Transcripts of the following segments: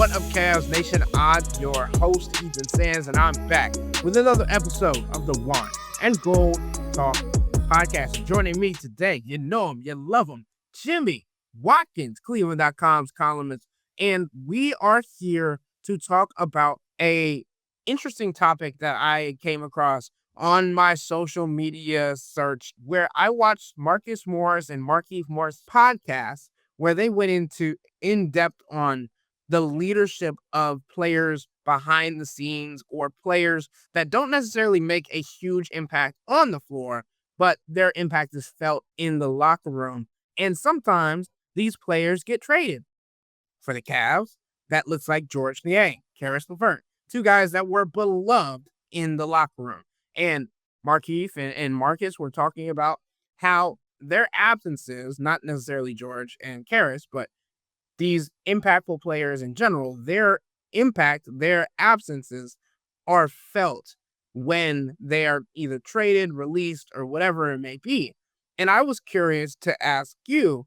What up, Cavs Nation? I'm your host, Ethan Sands, and I'm back with another episode of the Wine and Gold Talk podcast. Joining me today, you know him, you love him, Jimmy Watkins, cleveland.com's columnist, and we are here to talk about a interesting topic that I came across on my social media search, where I watched Marcus Morris and Markieff Morris podcasts, where they went into in-depth on the leadership of players behind the scenes, or players that don't necessarily make a huge impact on the floor, but their impact is felt in the locker room. And sometimes these players get traded. For the Cavs, that looks like George Niang, Karis LeVert, two guys that were beloved in the locker room. And Markieff and Marcus were talking about how their absences, not necessarily George and Karis, but these impactful players in general, their impact, their absences are felt when they are either traded, released, or whatever it may be. And I was curious to ask you,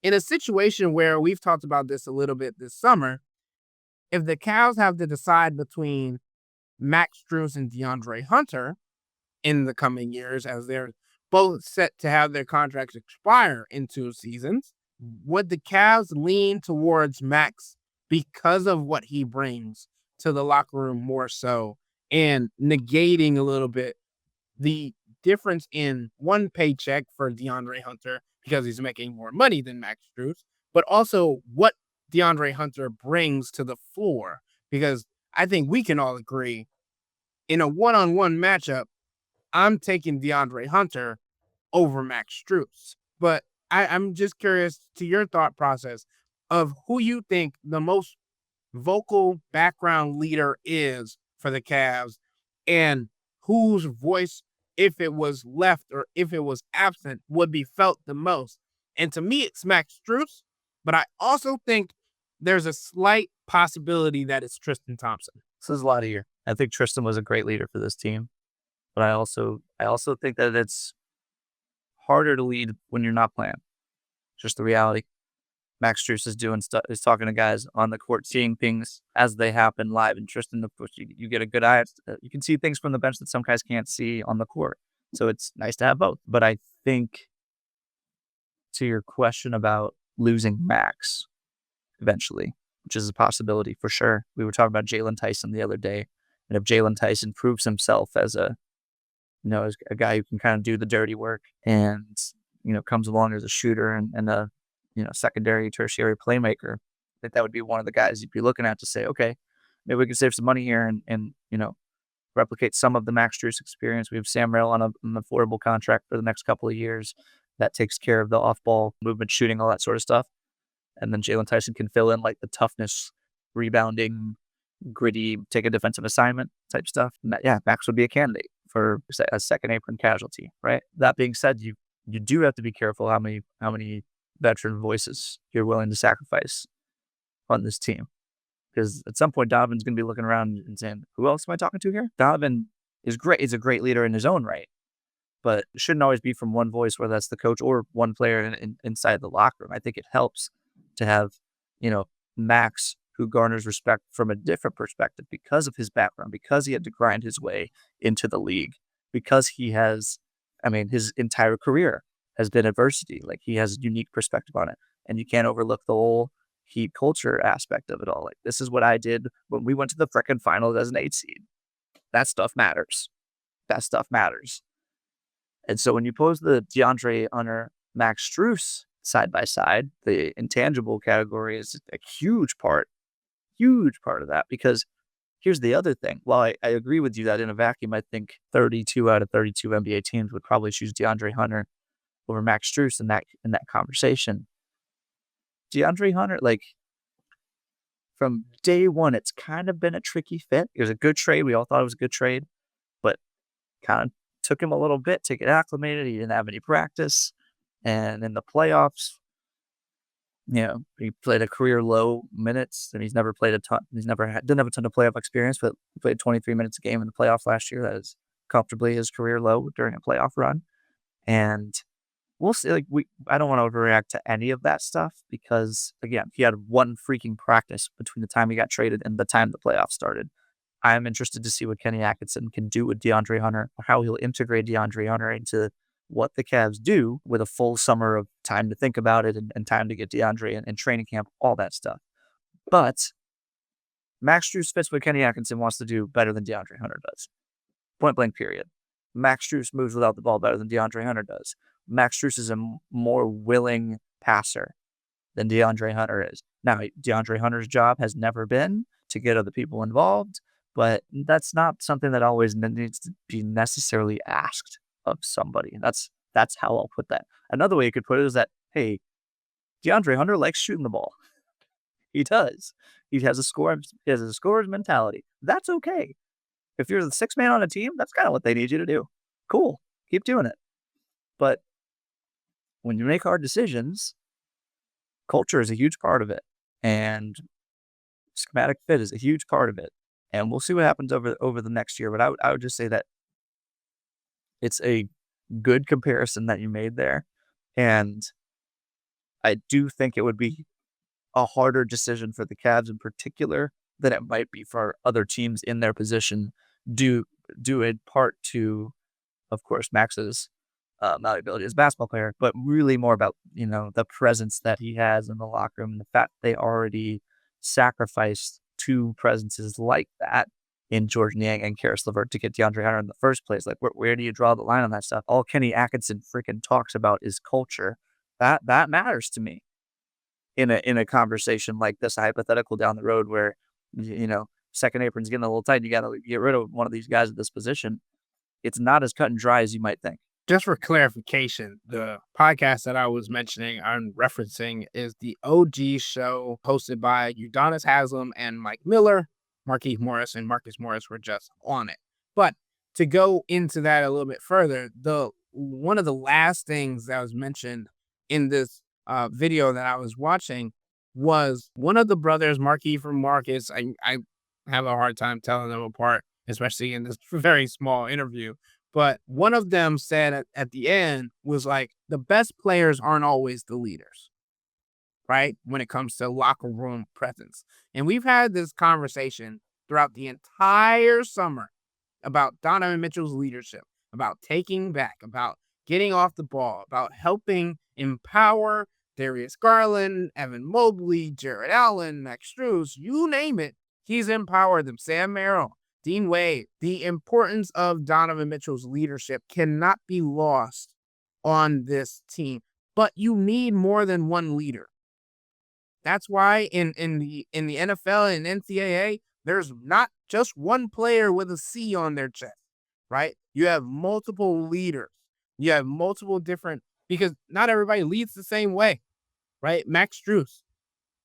in a situation where we've talked about this a little bit this summer, if the Cavs have to decide between Max Strus and DeAndre Hunter in the coming years, as they're both set to have their contracts expire in 2 seasons, would the Cavs lean towards Max because of what he brings to the locker room more so, and negating a little bit the difference in one paycheck for DeAndre Hunter because he's making more money than Max Strus, but also what DeAndre Hunter brings to the floor? Because I think we can all agree, in a one-on-one matchup, I'm taking DeAndre Hunter over Max Strus. But I'm just curious to your thought process of who you think the most vocal background leader is for the Cavs, and whose voice, if it was left or if it was absent, would be felt the most. And to me, it's Max Strus, but I also think there's a slight possibility that it's Tristan Thompson. This is a lot easier. I think Tristan was a great leader for this team, but I also think that it's harder to lead when you're not playing. Just the reality. Max Strus is doing stuff, is talking to guys on the court, seeing things as they happen live. And Tristan, of course, you get a good eye. You can see things from the bench that some guys can't see on the court. So it's nice to have both. But I think, to your question about losing Max eventually, which is a possibility for sure. We were talking about Jalen Tyson the other day. And if Jalen Tyson proves himself as as a guy who can kind of do the dirty work and, comes along as a shooter and a, secondary, tertiary playmaker, that would be one of the guys you'd be looking at to say, okay, maybe we can save some money here and replicate some of the Max Strus experience. We have Sam Merrill on an affordable contract for the next couple of years that takes care of the off-ball movement, shooting, all that sort of stuff. And then Jalen Tyson can fill in like the toughness, rebounding, gritty, take a defensive assignment type stuff. Max would be a candidate for a second apron casualty, right? That being said, you do have to be careful how many veteran voices you're willing to sacrifice on this team. Because at some point, Donovan's going to be looking around and saying, who else am I talking to here? Donovan is great. He's a great leader in his own right. But it shouldn't always be from one voice, whether that's the coach or one player inside the locker room. I think it helps to have, Max, who garners respect from a different perspective because of his background, because he had to grind his way into the league, because he has, his entire career has been adversity. Like, he has a unique perspective on it. And you can't overlook the whole Heat culture aspect of it all. Like, this is what I did when we went to the frickin' finals as an 8 seed. That stuff matters. And so when you pose the DeAndre Hunter, Max Strus side by side, the intangible category is a huge part of that. Because here's the other thing. While I agree with you that in a vacuum, I think 32 out of 32 NBA teams would probably choose DeAndre Hunter over Max Strus in that conversation. DeAndre Hunter, like, from day one, it's kind of been a tricky fit. It was a good trade. We all thought it was a good trade, but kind of took him a little bit to get acclimated. He didn't have any practice. And in the playoffs, he played a career low minutes, and he's never played a ton. Didn't have a ton of playoff experience, but he played 23 minutes a game in the playoffs last year. That is comfortably his career low during a playoff run. And we'll see. I don't want to overreact to any of that stuff because, again, he had one freaking practice between the time he got traded and the time the playoffs started. I am interested to see what Kenny Atkinson can do with DeAndre Hunter, or how he'll integrate DeAndre Hunter into what the Cavs do with a full summer of time to think about it and time to get DeAndre in training camp, all that stuff. But Max Strus fits what Kenny Atkinson wants to do better than DeAndre Hunter does. Point blank, period. Max Strus moves without the ball better than DeAndre Hunter does. Max Strus is a more willing passer than DeAndre Hunter is. Now, DeAndre Hunter's job has never been to get other people involved, but that's not something that always needs to be necessarily asked of somebody. That's how I'll put that. Another way you could put it is that, hey, DeAndre Hunter likes shooting the ball. He does. He has a scorer's mentality. That's okay. If you're the sixth man on a team, that's kind of what they need you to do. Cool. Keep doing it. But when you make hard decisions, culture is a huge part of it. And schematic fit is a huge part of it. And we'll see what happens over the next year. But I would just say that it's a good comparison that you made there. And I do think it would be a harder decision for the Cavs in particular than it might be for other teams in their position, due in part to, of course, Max's malleability as a basketball player, but really more about, the presence that he has in the locker room and the fact they already sacrificed two presences like that in George Niang and Karis LeVert to get DeAndre Hunter in the first place. Like, where do you draw the line on that stuff? All Kenny Atkinson freaking talks about is culture. That matters to me in a conversation like this, a hypothetical down the road where, second apron's getting a little tight. You got to get rid of one of these guys at this position. It's not as cut and dry as you might think. Just for clarification, the podcast that I was mentioning, I'm referencing, is the OG show hosted by Udonis Haslem and Mike Miller. Marquise Morris and Marcus Morris were just on it. But to go into that a little bit further, one of the last things that was mentioned in this video that I was watching was one of the brothers, Marquise from Marcus. I have a hard time telling them apart, especially in this very small interview. But one of them said at the end was like, the best players aren't always the leaders, right? When it comes to locker room presence. And we've had this conversation throughout the entire summer about Donovan Mitchell's leadership, about taking back, about getting off the ball, about helping empower Darius Garland, Evan Mobley, Jarrett Allen, Max Strus, you name it. He's empowered them. Sam Merrill, Dean Wade. The importance of Donovan Mitchell's leadership cannot be lost on this team. But you need more than one leader. That's why in the NFL and NCAA, there's not just one player with a C on their chest, right? You have multiple leaders. You have multiple different, because not everybody leads the same way, right? Max Strus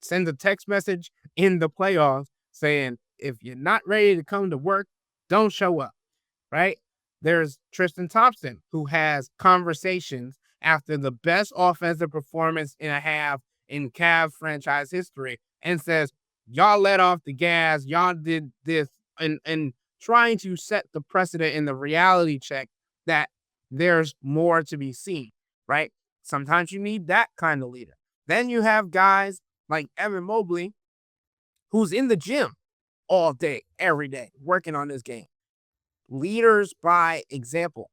sends a text message in the playoffs saying, if you're not ready to come to work, don't show up, right? There's Tristan Thompson, who has conversations after the best offensive performance in a half in Cavs franchise history and says, y'all let off the gas, y'all did this, and trying to set the precedent in the reality check that there's more to be seen, right? Sometimes you need that kind of leader. Then you have guys like Evan Mobley, who's in the gym all day, every day, working on this game. Leaders by example.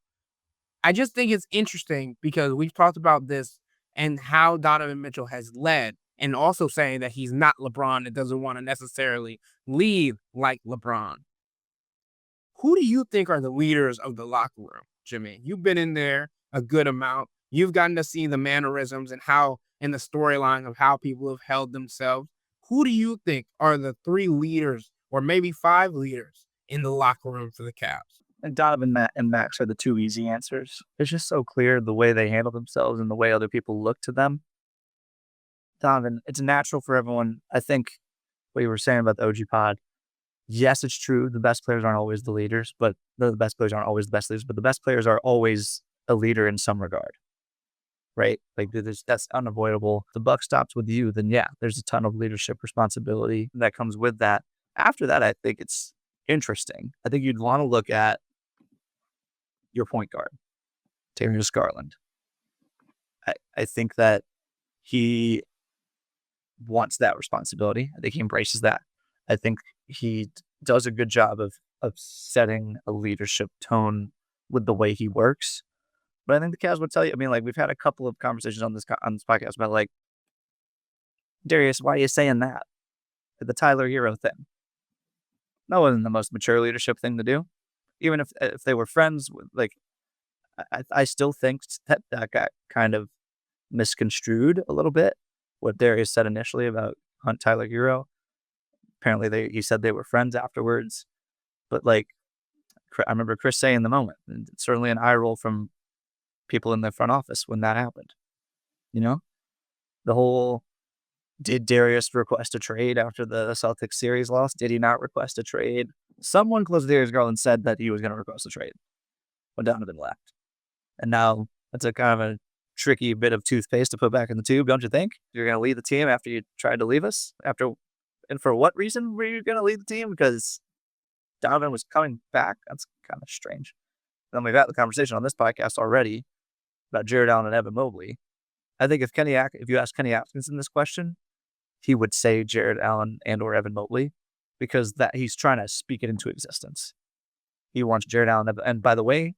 I just think it's interesting because we've talked about this and how Donovan Mitchell has led, and also saying that he's not LeBron and doesn't want to necessarily lead like LeBron. Who do you think are the leaders of the locker room, Jimmy? You've been in there a good amount. You've gotten to see the mannerisms and the storyline of how people have held themselves. Who do you think are the three leaders, or maybe five leaders, in the locker room for the Cavs? And Donovan and Max are the two easy answers. It's just so clear the way they handle themselves and the way other people look to them. Donovan, it's natural for everyone. I think what you were saying about the OG pod, yes, it's true. The best players aren't always the leaders, but the best players aren't always the best leaders, but the best players are always a leader in some regard, right? Like, that's unavoidable. If the buck stops with you, then yeah, there's a ton of leadership responsibility that comes with that. After that, I think it's interesting. I think you'd want to look at your point guard, Darius Garland. I think that he wants that responsibility. I think he embraces that. I think he does a good job of setting a leadership tone with the way he works. But I think the Cavs would tell you, I mean, like, we've had a couple of conversations on this podcast about, like, Darius, why are you saying that? The Tyler Hero thing. That wasn't the most mature leadership thing to do. Even if they were friends, like, I still think that got kind of misconstrued a little bit, what Darius said initially about Tyler Hero. Apparently, he said they were friends afterwards. But, like, I remember Chris saying in the moment, and certainly an eye roll from people in the front office when that happened. You know? The whole, did Darius request a trade after the Celtics series loss? Did he not request a trade? Someone close to Darius Garland said that he was going to request a trade when Donovan left. And now that's a kind of a tricky bit of toothpaste to put back in the tube, don't you think? You're going to leave the team after you tried to leave us? And for what reason were you going to leave the team? Because Donovan was coming back? That's kind of strange. Then we've had the conversation on this podcast already about Jarrett Allen and Evan Mobley. I think if you ask Kenny Atkinson this question, he would say Jarrett Allen and or Evan Mobley, because that he's trying to speak it into existence. He wants Jarrett Allen. And by the way,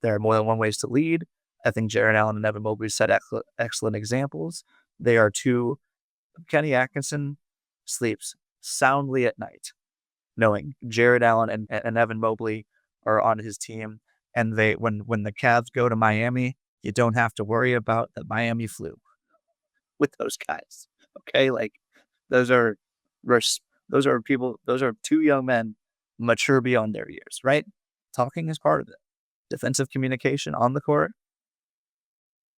there are more than one ways to lead. I think Jarrett Allen and Evan Mobley set excellent examples. They are two. Kenny Atkinson sleeps soundly at night, knowing Jarrett Allen and Evan Mobley are on his team. And when the Cavs go to Miami, you don't have to worry about the Miami flu with those guys. Okay, like those are two young men, mature beyond their years, right? Talking is part of it. Defensive communication on the court,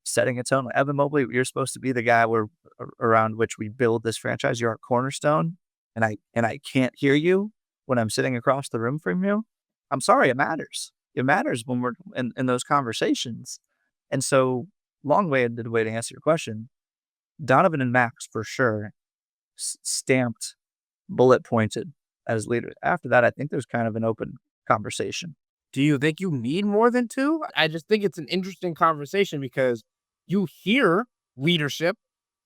setting a tone. Evan Mobley, you're supposed to be the guy around which we build this franchise. You're our cornerstone, and I can't hear you when I'm sitting across the room from you. I'm sorry, it matters. It matters when we're in those conversations. And so, long-winded way to answer your question, Donovan and Max for sure stamped, bullet pointed as leaders. After that, I think there's kind of an open conversation. Do you think you need more than two? I just think it's an interesting conversation because you hear leadership,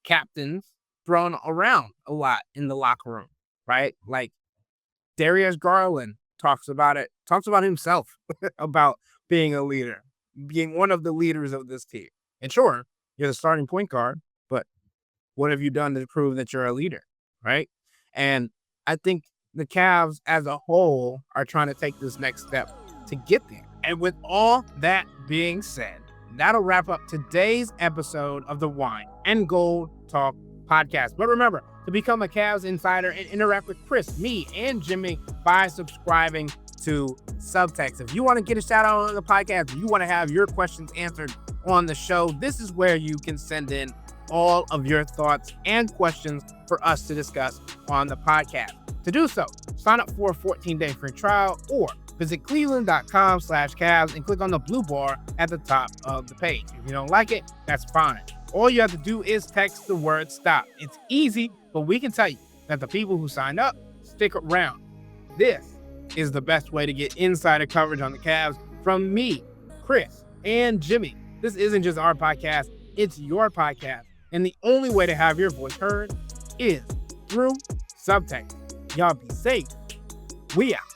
captains thrown around a lot in the locker room, right? Like Darius Garland talks about himself, about being a leader, being one of the leaders of this team. And sure, you're the starting point guard, but what have you done to prove that you're a leader, right? And I think the Cavs as a whole are trying to take this next step to get there. And with all that being said, that'll wrap up today's episode of the Wine and Gold Talk podcast. But remember to become a Cavs insider and interact with Chris, me, and Jimmy by subscribing to Subtext. If you want to get a shout out on the podcast, if you want to have your questions answered on the show, this is where you can send in all of your thoughts and questions for us to discuss on the podcast. To do so, sign up for a 14-day free trial or visit cleveland.com/Cavs and click on the blue bar at the top of the page. If you don't like it, that's fine. All you have to do is text the word STOP. It's easy, but we can tell you that the people who signed up stick around. This is the best way to get insider coverage on the Cavs from me, Chris, and Jimmy. This isn't just our podcast, it's your podcast. And the only way to have your voice heard is through Subtext. Y'all be safe. We out.